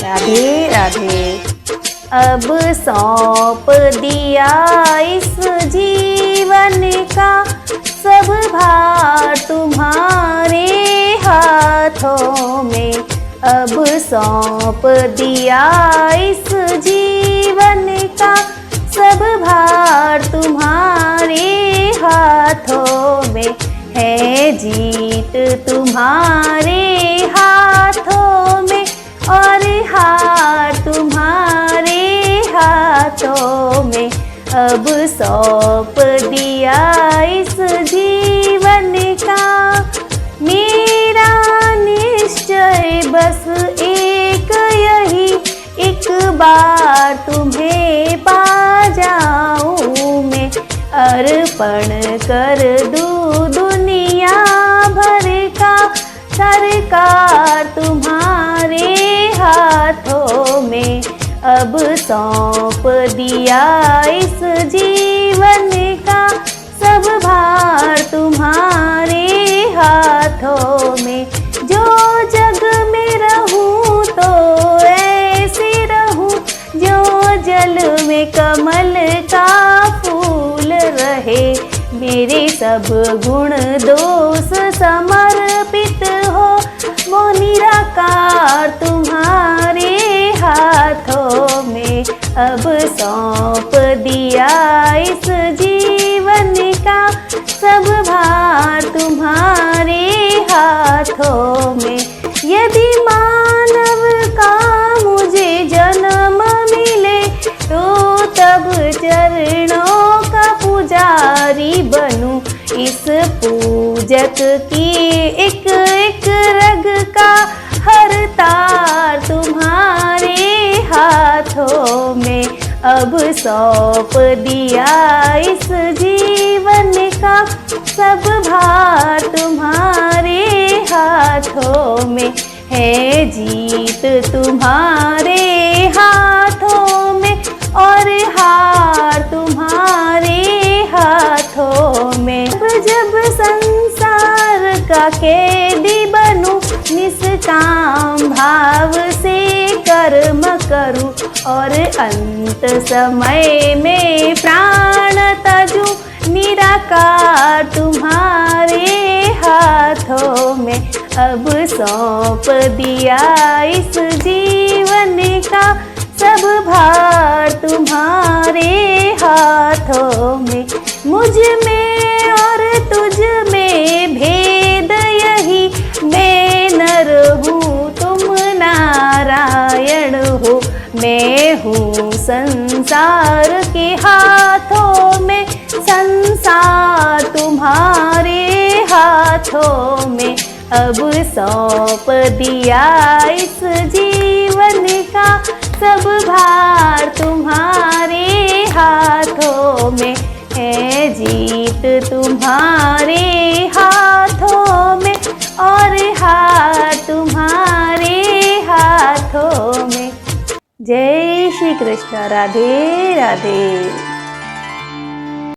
राधे राधे। अब सौंप दिया इस जीवन का सब भार तुम्हारे हाथों में। अब सौंप दिया इस जीवन का सब भार तुम्हारे हाथों में। है जीत तुम्हारे हाथों में और हार तुम्हारे हाथों में। अब सौंप दिया इस जीवन का मेरा निश्चय बस एक यही, एक बार तुम्हें पा जाऊं मैं। अर्पण कर दूं दुनिया भर का सरकार तुम्हारे हाथों में। अब सौंप दिया इस जीवन का सब भार तुम्हारे हाथों में। जो जग में रहूं तो ऐसे रहूं जो जल में कमल का फूल रहे। मेरे सब गुण दोष समर्पित हो वो निराकार तुम्हारे हाथों में। अब सौंप दिया इस जीवन का सब भार तुम्हारे हाथों में। यदि मानव का मुझे जन्म मिले तो तब चरणों का पुजारी बनूं। इस पूजक की एक एक रग का हर तार तुम्हारे हाथों में। अब सौंप दिया इस जीवन का सब भार तुम्हारे हाथों में। है जीत तुम्हारे हाथों में और हार तुम्हारे हाथों में। जब संसार का कैदी बनूं निष्काम भाव से कर्म करूं और अंत समय में प्राण तजूं निराकार तुम्हारे हाथों में। अब सौंप दिया इस जीवन का सब भार तुम्हारे हाथों में। मुझ में और तुझ में भेद यही, मैं नर हूँ तुम नारायण हो। मैं हूँ संसार के हाथों में, संसार तुम्हारे हाथों में। अब सौंप दिया इस जीवन का सब भार तुम्हारे हाथों में। है जीत तुम्हारे हाथों में और हार तुम्हारे हाथों में। जय श्री कृष्ण। राधे राधे।